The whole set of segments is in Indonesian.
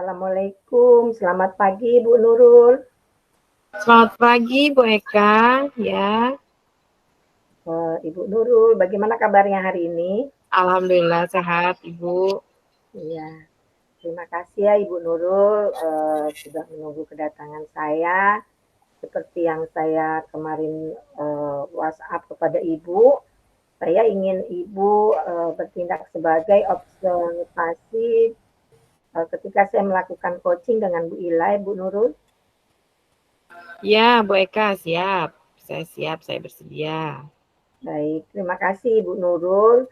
Assalamualaikum, selamat pagi Bu Nurul. Selamat pagi Bu Eka, ya. Ibu Nurul, bagaimana kabarnya hari ini? Alhamdulillah sehat Ibu. Iya, terima kasih ya Ibu Nurul sudah menunggu kedatangan saya. Seperti yang saya kemarin WhatsApp kepada Ibu, saya ingin Ibu bertindak sebagai observasi ketika saya melakukan coaching dengan Bu Ila, Bu Nurul. Ya Bu Eka, siap. Saya bersedia. Baik, terima kasih Ibu Nurul.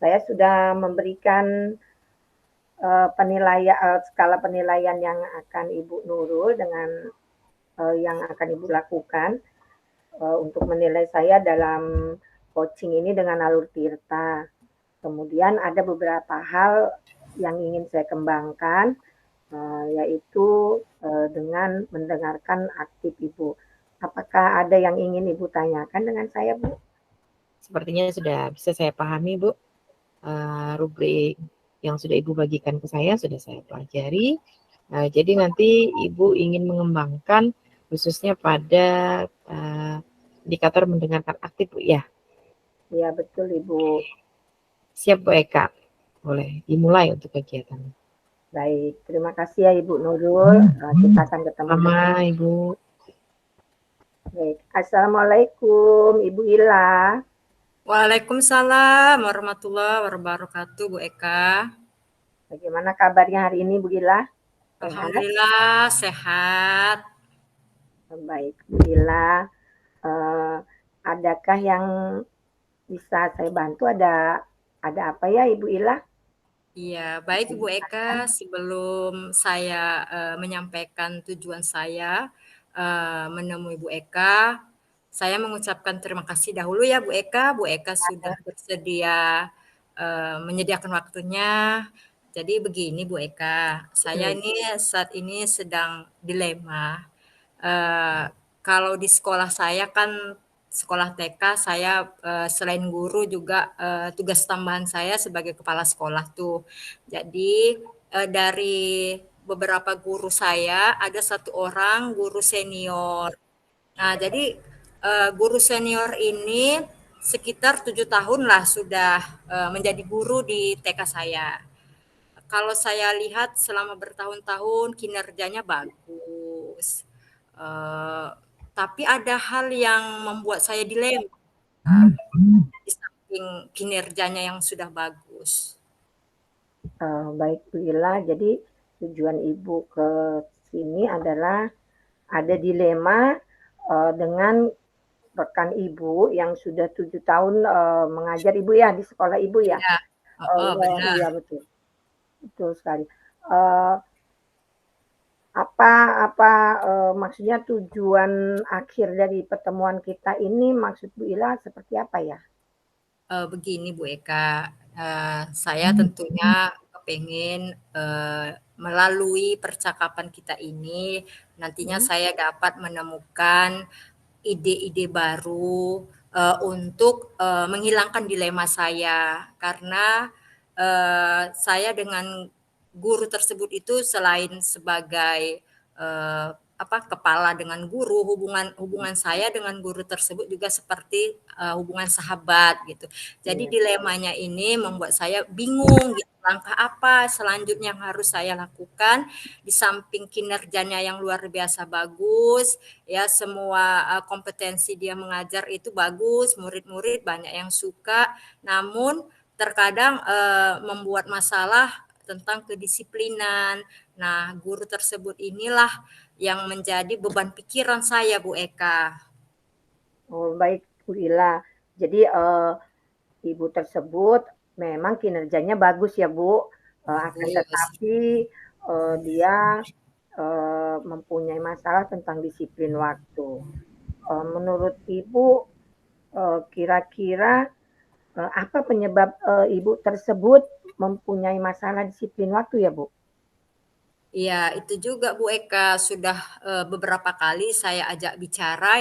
Saya sudah memberikan skala penilaian yang akan Ibu Nurul dengan yang akan Ibu lakukan untuk menilai saya dalam coaching ini dengan alur Tirta. Kemudian ada beberapa hal yang ingin saya kembangkan, yaitu dengan mendengarkan aktif Ibu. Apakah ada yang ingin Ibu tanyakan dengan saya, Bu? Sepertinya sudah bisa saya pahami Bu. Rubrik yang sudah Ibu bagikan ke saya sudah saya pelajari. Jadi nanti Ibu ingin mengembangkan khususnya pada indikator mendengarkan aktif Bu ya. Iya betul Ibu. Siap Bu Eka, boleh dimulai untuk kegiatan. Baik, terima kasih ya Ibu Nurul. Kita akan ketemu. Sama Ibu. Baik, Assalamualaikum Ibu Ila. Waalaikumsalam warahmatullahi wabarakatuh, Bu Eka. Bagaimana kabarnya hari ini Bu Ila? Alhamdulillah sehat. Baik Bu Ila. Adakah yang bisa saya bantu? Ada apa ya Ibu Ila? Iya, baik Bu Eka. Sebelum saya menyampaikan tujuan saya menemui Bu Eka, saya mengucapkan terima kasih dahulu ya Bu Eka. Bu Eka sudah bersedia menyediakan waktunya. Jadi begini Bu Eka, saya ini saat ini sedang dilema. Kalau di sekolah saya kan sekolah TK saya selain guru juga tugas tambahan saya sebagai kepala sekolah tuh. Jadi dari beberapa guru saya ada satu orang guru senior. Nah jadi guru senior ini sekitar 7 tahun lah sudah menjadi guru di TK saya. Kalau saya lihat selama bertahun-tahun kinerjanya bagus. Uh, tapi ada hal yang membuat saya dilema di samping kinerjanya yang sudah bagus. Baik Bu Ila, jadi tujuan Ibu ke sini adalah ada dilema dengan rekan Ibu yang sudah 7 tahun mengajar Ibu ya di sekolah Ibu ya. Ya, benar. Iya betul, betul sekali. Apa maksudnya tujuan akhir dari pertemuan kita ini maksud Bu Ila seperti apa ya? Begini Bu Eka, saya tentunya kepengen melalui percakapan kita ini nantinya saya dapat menemukan ide-ide baru untuk menghilangkan dilema saya karena saya dengan guru tersebut itu selain sebagai kepala dengan guru, hubungan saya dengan guru tersebut juga seperti hubungan sahabat gitu. Jadi dilemanya ini membuat saya bingung gitu, langkah apa selanjutnya yang harus saya lakukan di samping kinerjanya yang luar biasa bagus, ya semua kompetensi dia mengajar itu bagus, murid-murid banyak yang suka, namun terkadang membuat masalah tentang kedisiplinan. Nah, guru tersebut inilah yang menjadi beban pikiran saya, Bu Eka. Oh, baik Bu Ila. Jadi Ibu tersebut memang kinerjanya bagus ya Bu, akan tetapi dia mempunyai masalah tentang disiplin waktu. Menurut Ibu kira-kira apa penyebab Ibu tersebut mempunyai masalah disiplin waktu ya Bu? Iya, itu juga Bu Eka sudah beberapa kali saya ajak bicara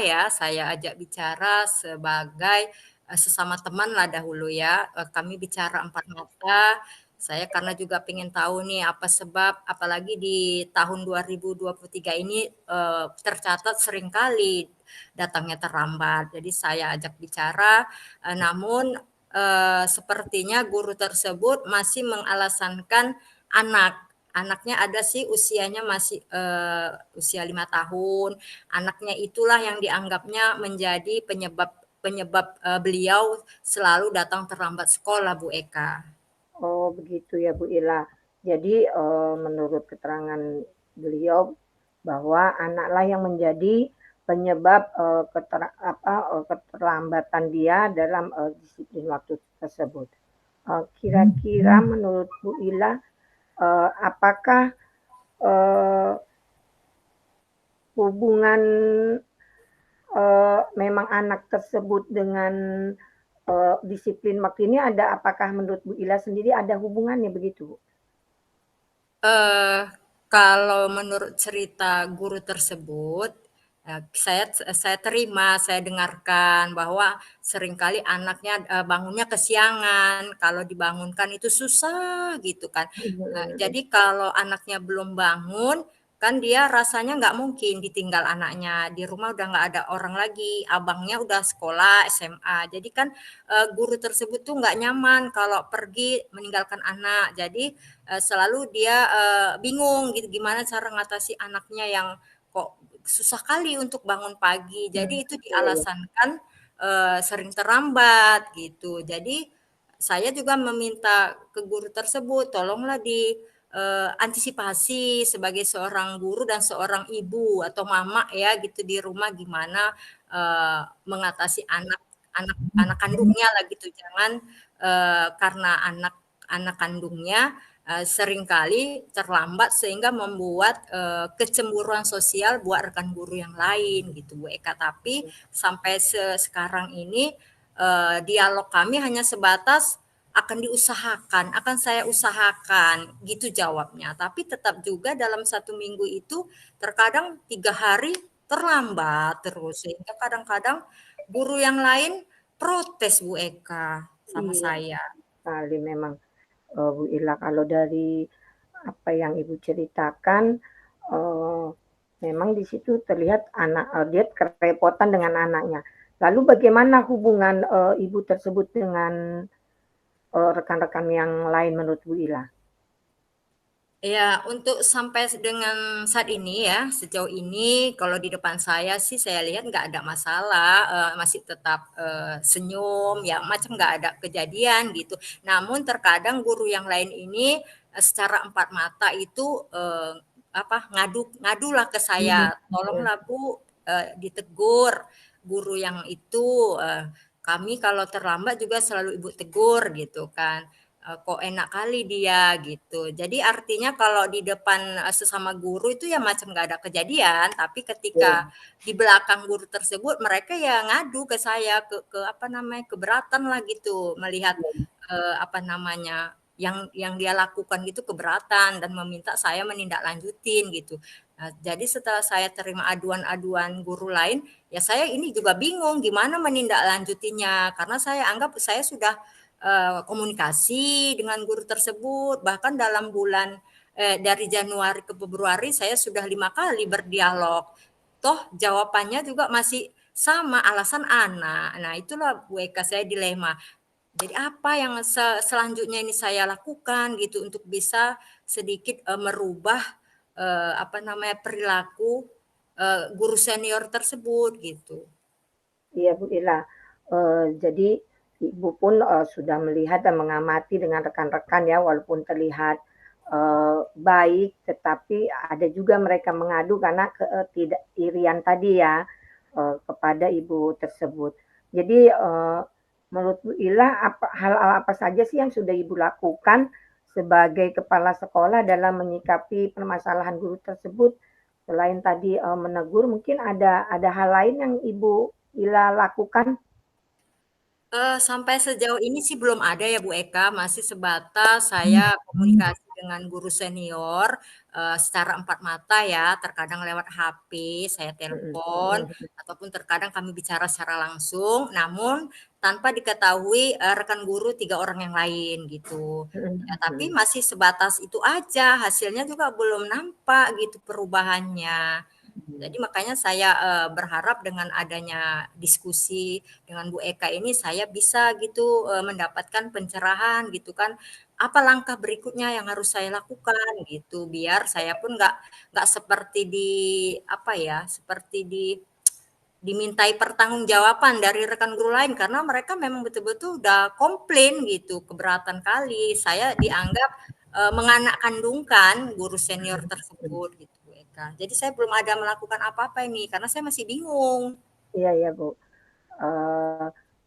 sebagai sesama teman lah dahulu ya. Kami bicara empat mata, Saya karena juga pengen tahu nih apa sebab, apalagi di tahun 2023 ini tercatat seringkali datangnya terlambat. Jadi saya ajak bicara, namun sepertinya guru tersebut masih mengalasankan anak. Anaknya ada sih usianya masih usia 5 tahun. Anaknya itulah yang dianggapnya menjadi penyebab penyebab beliau selalu datang terlambat sekolah, Bu Eka. Oh, begitu ya Bu Ila. Jadi menurut keterangan beliau bahwa anaklah yang menjadi penyebab keterlambatan dia dalam disiplin waktu tersebut. Kira-kira menurut Bu Ila, apakah hubungan memang anak tersebut dengan disiplin waktu ini apakah menurut Bu Ila sendiri ada hubungannya begitu? Kalau menurut cerita guru tersebut, saya terima, saya dengarkan bahwa seringkali anaknya bangunnya kesiangan, kalau dibangunkan itu susah gitu kan. Jadi kalau anaknya belum bangun, kan dia rasanya nggak mungkin ditinggal anaknya, di rumah udah nggak ada orang lagi, abangnya udah sekolah SMA. Jadi kan guru tersebut tuh nggak nyaman kalau pergi meninggalkan anak. Jadi selalu dia bingung gitu gimana cara ngatasi anaknya yang kok susah kali untuk bangun pagi. Jadi itu dialasankan sering terlambat gitu. Jadi saya juga meminta ke guru tersebut, tolonglah antisipasi sebagai seorang guru dan seorang ibu atau mama ya gitu di rumah gimana mengatasi anak kandungnya lah gitu. Jangan karena anak kandungnya seringkali terlambat sehingga membuat kecemburuan sosial buat rekan guru yang lain gitu Bu Eka. Tapi sampai sekarang ini dialog kami hanya sebatas akan saya usahakan gitu jawabnya. Tapi tetap juga dalam 1 minggu itu terkadang 3 hari terlambat terus sehingga kadang-kadang guru yang lain protes Bu Eka sama Iya saya. sekali memang Bu Ila, kalau dari apa yang Ibu ceritakan eh, memang di situ terlihat dia kerepotan dengan anaknya. Lalu bagaimana hubungan Ibu tersebut dengan rekan-rekan yang lain menurut Bu Ila? Ya, untuk sampai dengan saat ini ya, sejauh ini kalau di depan saya sih saya lihat nggak ada masalah, masih tetap senyum, ya macam nggak ada kejadian gitu. Namun terkadang guru yang lain ini secara empat mata itu ngadulah ke saya, tolonglah Bu ditegur guru yang itu. Kami kalau terlambat juga selalu Ibu tegur gitu kan. Kok enak kali dia gitu. Jadi artinya kalau di depan sesama guru itu ya macam nggak ada kejadian, tapi ketika di belakang guru tersebut mereka ya ngadu ke saya ke apa namanya keberatan lah gitu melihat apa namanya yang dia lakukan gitu keberatan dan meminta saya menindaklanjutin gitu. Nah, jadi setelah saya terima aduan-aduan guru lain, ya saya ini juga bingung gimana menindaklanjutinya karena saya anggap saya sudah komunikasi dengan guru tersebut. Bahkan dalam bulan dari Januari ke Februari saya sudah 5 kali berdialog. Toh jawabannya juga masih sama alasan anak. Nah itulah Bu Eka saya dilema. Jadi apa yang selanjutnya ini saya lakukan gitu untuk bisa sedikit merubah apa namanya perilaku guru senior tersebut gitu. Iya Bu Ila, jadi Ibu pun sudah melihat dan mengamati dengan rekan-rekan ya, walaupun terlihat baik, tetapi ada juga mereka mengadu karena ketidakirian tadi ya kepada ibu tersebut. Jadi menurut Bu Ila, hal-hal apa saja sih yang sudah Ibu lakukan sebagai kepala sekolah dalam menyikapi permasalahan guru tersebut? Selain tadi menegur, mungkin ada hal lain yang Ibu Ila lakukan? Sampai sejauh ini sih belum ada ya Bu Eka, masih sebatas saya komunikasi dengan guru senior secara empat mata ya, terkadang lewat HP, saya telepon, ataupun terkadang kami bicara secara langsung, namun tanpa diketahui rekan guru 3 orang yang lain gitu. Ya, tapi masih sebatas itu aja, hasilnya juga belum nampak gitu perubahannya. Jadi makanya saya berharap dengan adanya diskusi dengan Bu Eka ini saya bisa gitu mendapatkan pencerahan gitu kan, apa langkah berikutnya yang harus saya lakukan gitu, biar saya pun nggak seperti apa ya, seperti dimintai pertanggungjawaban dari rekan guru lain karena mereka memang betul-betul udah komplain gitu, keberatan kali saya dianggap menganak-kandungkan guru senior tersebut gitu Bu Eka. Jadi saya belum ada melakukan apa-apa ini karena saya masih bingung. Iya ya Bu.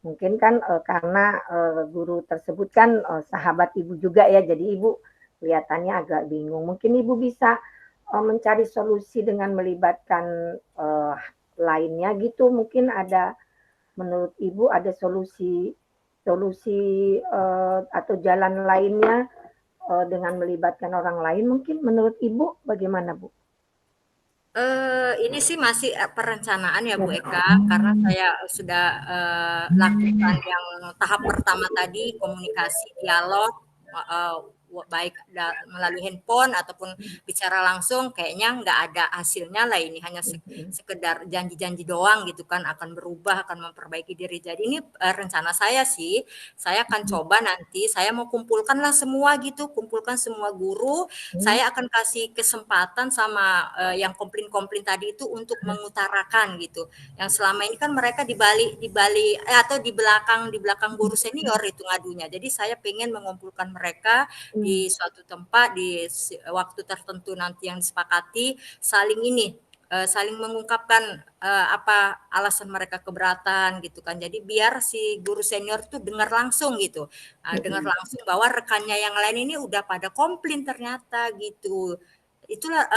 Mungkin kan karena guru tersebut kan sahabat Ibu juga ya, jadi Ibu kelihatannya agak bingung. Mungkin Ibu bisa mencari solusi dengan melibatkan lainnya gitu. Mungkin ada menurut Ibu ada solusi atau jalan lainnya dengan melibatkan orang lain. Mungkin menurut Ibu bagaimana Bu? Ini sih masih perencanaan ya Bu Eka, karena saya sudah lakukan yang tahap pertama tadi komunikasi dialog baik melalui handphone ataupun bicara langsung, kayaknya nggak ada hasilnya lah ini hanya sekedar janji-janji doang gitu kan akan berubah, akan memperbaiki diri. Jadi ini rencana saya sih, saya akan coba nanti saya mau kumpulkanlah semua gitu, kumpulkan semua guru, saya akan kasih kesempatan sama yang komplain-komplain tadi itu untuk mengutarakan gitu. Yang selama ini kan mereka di balik atau di belakang guru senior itu ngadunya. Jadi saya pengen mengumpulkan mereka di suatu tempat di waktu tertentu nanti yang disepakati, saling mengungkapkan apa alasan mereka keberatan gitu kan. Jadi biar si guru senior tuh dengar langsung gitu. Dengar langsung bahwa rekannya yang lain ini udah pada komplain ternyata gitu. Itulah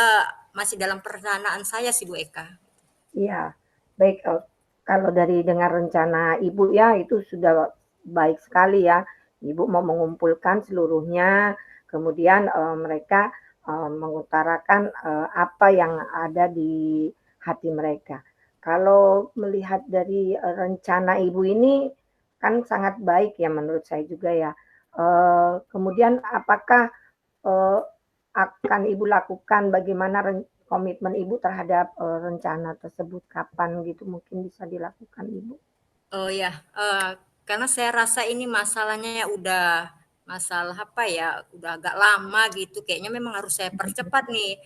masih dalam perencanaan saya sih Bu Eka. Iya, baik. Kalau dari dengar rencana Ibu ya itu sudah baik sekali ya. Ibu mau mengumpulkan seluruhnya, kemudian mereka mengutarakan apa yang ada di hati mereka. Kalau melihat dari rencana Ibu ini kan sangat baik ya menurut saya juga ya. Kemudian apakah eh, akan Ibu lakukan bagaimana komitmen Ibu terhadap rencana tersebut kapan gitu mungkin bisa dilakukan Ibu? Oh ya, karena saya rasa ini masalahnya ya udah masalah apa ya, udah agak lama gitu. Kayaknya memang harus saya percepat nih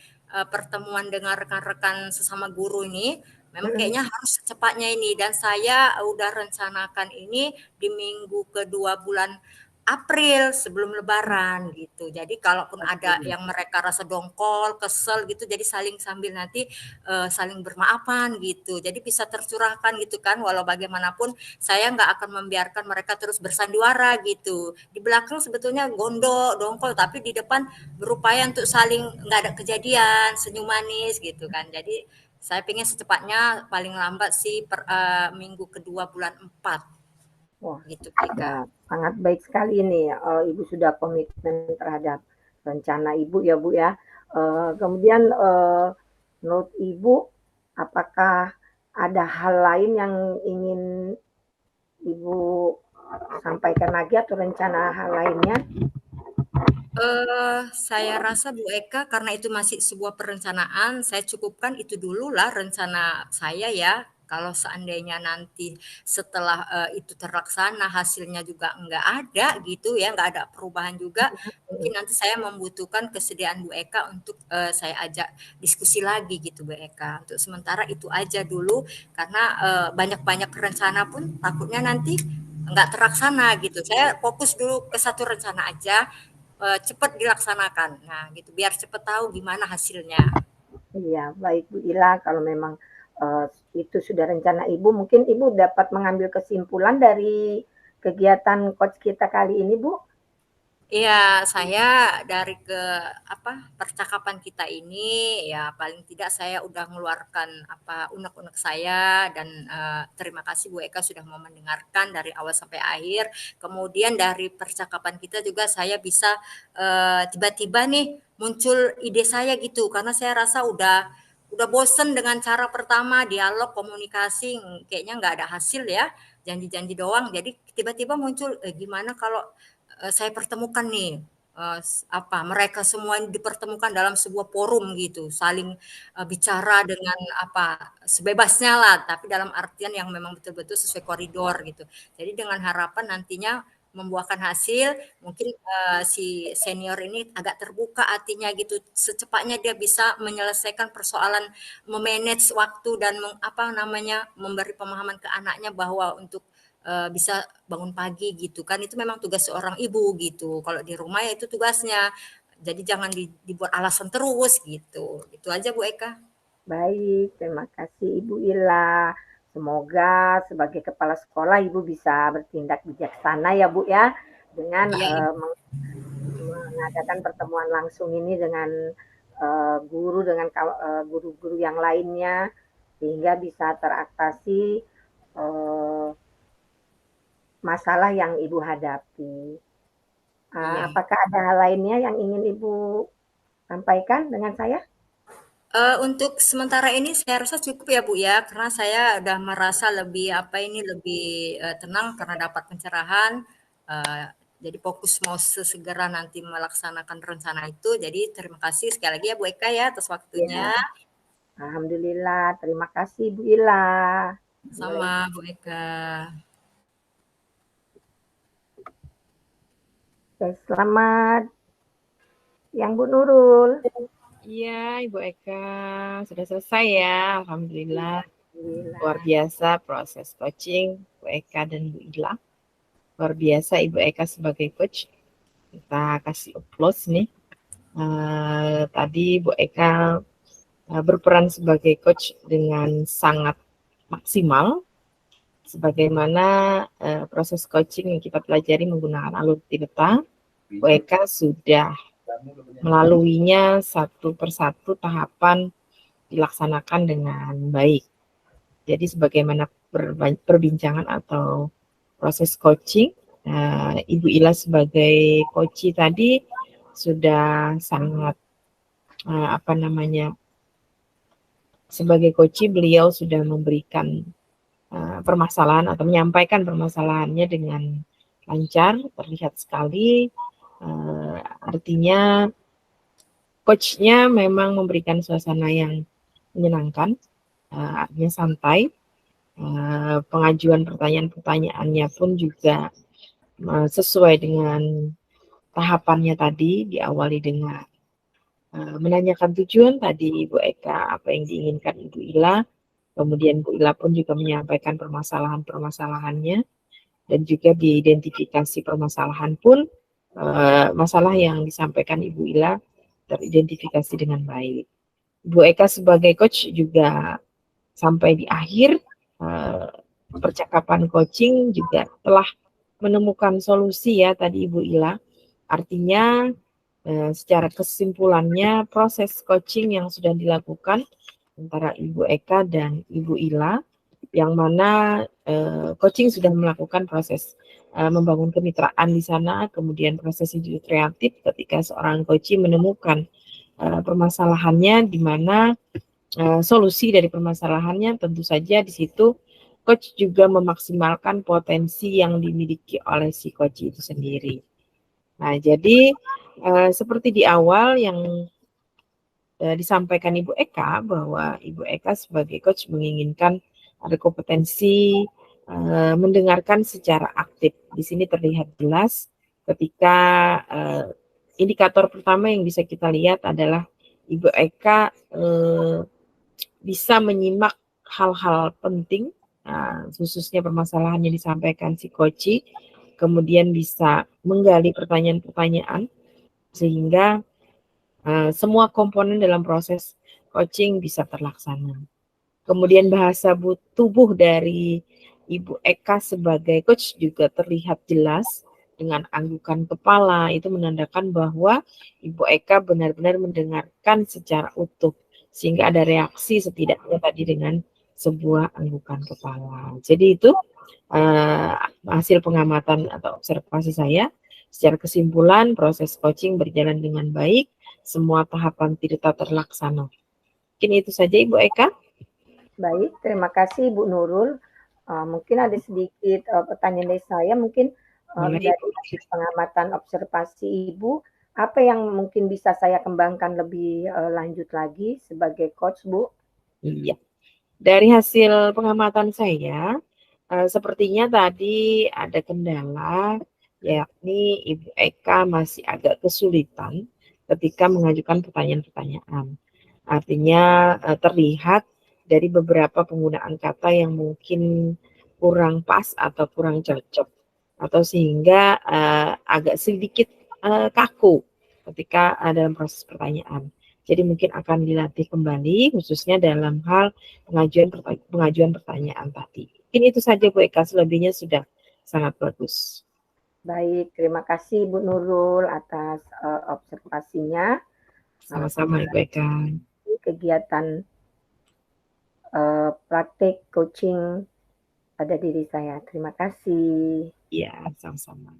pertemuan dengan rekan-rekan sesama guru ini. Memang kayaknya harus secepatnya ini dan saya udah rencanakan ini di minggu kedua bulan April sebelum Lebaran gitu. Jadi kalaupun ada yang mereka rasa dongkol, kesel gitu, jadi sambil nanti saling bermaafan gitu. Jadi bisa tercurahkan gitu kan. Walau bagaimanapun saya nggak akan membiarkan mereka terus bersandiwara gitu. Di belakang sebetulnya gondok, dongkol, tapi di depan berupaya untuk saling nggak ada kejadian, senyum manis gitu kan. Jadi saya pengen secepatnya paling lambat sih minggu kedua bulan 4 Wah, gitu ya, Kika. sangat baik sekali nih Ibu sudah komitmen terhadap rencana Ibu ya Bu ya. Kemudian menurut Ibu apakah ada hal lain yang ingin Ibu sampaikan lagi atau rencana hal lainnya? Saya rasa Bu Eka karena itu masih sebuah perencanaan, saya cukupkan itu dululah rencana saya ya. Kalau seandainya nanti setelah itu terlaksana hasilnya juga nggak ada gitu ya, nggak ada perubahan juga, mungkin nanti saya membutuhkan kesediaan Bu Eka untuk saya ajak diskusi lagi gitu Bu Eka. Untuk sementara itu aja dulu karena banyak-banyak rencana pun takutnya nanti nggak terlaksana gitu. Saya fokus dulu ke satu rencana aja cepat dilaksanakan. Nah, gitu biar cepat tahu gimana hasilnya. Iya, baik Bu Ila, kalau memang itu sudah rencana Ibu, mungkin Ibu dapat mengambil kesimpulan dari kegiatan coach kita kali ini, Bu? Iya, saya dari percakapan kita ini ya paling tidak saya udah mengeluarkan unek-unek saya dan terima kasih Bu Eka sudah mau mendengarkan dari awal sampai akhir. Kemudian dari percakapan kita juga saya bisa tiba-tiba nih muncul ide saya gitu karena saya rasa udah bosen dengan cara pertama dialog komunikasi kayaknya nggak ada hasil ya janji-janji doang. Jadi tiba-tiba muncul gimana kalau saya pertemukan nih mereka semua dipertemukan dalam sebuah forum gitu, saling bicara dengan sebebasnya lah, tapi dalam artian yang memang betul-betul sesuai koridor gitu. Jadi dengan harapan nantinya membuahkan hasil, mungkin si senior ini agak terbuka hatinya gitu, secepatnya dia bisa menyelesaikan persoalan memanage waktu dan memberi pemahaman ke anaknya bahwa untuk bisa bangun pagi gitu kan itu memang tugas seorang ibu gitu. Kalau di rumah ya itu tugasnya. Jadi jangan dibuat alasan terus gitu. Itu aja Bu Eka. Baik, terima kasih Ibu Ila. Semoga sebagai kepala sekolah Ibu bisa bertindak bijaksana ya Bu ya, dengan Iya, mengadakan pertemuan langsung ini dengan guru dengan guru-guru yang lainnya sehingga bisa teratasi masalah yang Ibu hadapi. iya. Apakah ada hal lainnya yang ingin Ibu sampaikan dengan saya? Untuk sementara ini saya rasa cukup ya Bu ya, karena saya udah merasa lebih tenang karena dapat pencerahan. Eh, jadi fokus mau sesegera nanti melaksanakan rencana itu. Jadi terima kasih sekali lagi ya Bu Eka ya atas waktunya. Ya, alhamdulillah. Terima kasih Bu Ila. Sama Bu Eka. Oke, selamat siang Bu Nurul. Iya, Ibu Eka, sudah selesai ya, Alhamdulillah. Alhamdulillah. Luar biasa proses coaching Bu Eka dan Bu Ila. Luar biasa Ibu Eka sebagai coach. Kita kasih applause nih. Tadi Bu Eka berperan sebagai coach dengan sangat maksimal. Sebagaimana proses coaching yang kita pelajari menggunakan alur tirta, Bu Eka sudah melaluinya satu persatu tahapan dilaksanakan dengan baik. Jadi sebagaimana perbincangan atau proses coaching, Ibu Ila sebagai coach tadi sudah sangat sebagai coach beliau sudah memberikan permasalahan atau menyampaikan permasalahannya dengan lancar, terlihat sekali. Artinya coachnya memang memberikan suasana yang menyenangkan, artinya santai. Pengajuan pertanyaan-pertanyaannya pun juga sesuai dengan tahapannya tadi, diawali dengan menanyakan tujuan tadi Ibu Eka, apa yang diinginkan Ibu Ila, kemudian Bu Ila pun juga menyampaikan permasalahan-permasalahannya, dan juga diidentifikasi permasalahan pun, masalah yang disampaikan Ibu Ila teridentifikasi dengan baik. Bu Eka sebagai coach juga sampai di akhir percakapan coaching juga telah menemukan solusi ya tadi Ibu Ila. Artinya secara kesimpulannya proses coaching yang sudah dilakukan antara Ibu Eka dan Ibu Ila, yang mana coaching sudah melakukan proses membangun kemitraan di sana, kemudian proses industri kreatif ketika seorang coaching menemukan permasalahannya, di mana solusi dari permasalahannya tentu saja di situ coach juga memaksimalkan potensi yang dimiliki oleh si coach itu sendiri. Nah, jadi seperti di awal yang disampaikan Ibu Eka, bahwa Ibu Eka sebagai coach menginginkan ada kompetensi mendengarkan secara aktif. Di sini terlihat jelas ketika indikator pertama yang bisa kita lihat adalah Ibu Eka bisa menyimak hal-hal penting, khususnya permasalahan yang disampaikan si coach, kemudian bisa menggali pertanyaan-pertanyaan sehingga semua komponen dalam proses coaching bisa terlaksana. Kemudian bahasa tubuh dari Ibu Eka sebagai coach juga terlihat jelas dengan anggukan kepala, itu menandakan bahwa Ibu Eka benar-benar mendengarkan secara utuh, sehingga ada reaksi setidaknya tadi dengan sebuah anggukan kepala. Jadi itu hasil pengamatan atau observasi saya. Secara kesimpulan, proses coaching berjalan dengan baik, semua tahapan tirta terlaksana. Mungkin itu saja Ibu Eka. Baik, terima kasih Bu Nurul. Mungkin ada sedikit pertanyaan dari saya, mungkin dari pengamatan observasi Ibu, apa yang mungkin bisa saya kembangkan lebih lanjut lagi sebagai coach, Bu? Iya, dari hasil pengamatan saya, sepertinya tadi ada kendala, yakni Ibu Eka masih agak kesulitan ketika mengajukan pertanyaan-pertanyaan. Artinya terlihat dari beberapa penggunaan kata yang mungkin kurang pas atau kurang cocok, atau sehingga agak sedikit kaku ketika dalam proses pertanyaan. Jadi mungkin akan dilatih kembali khususnya dalam hal pengajuan pertanyaan tadi. Mungkin itu saja Bu Eka, selebihnya sudah sangat bagus. Baik, terima kasih Bu Nurul atas observasinya. Sama-sama Ibu Eka. Kegiatan praktik coaching pada diri saya. Terima kasih. Iya, sama-sama.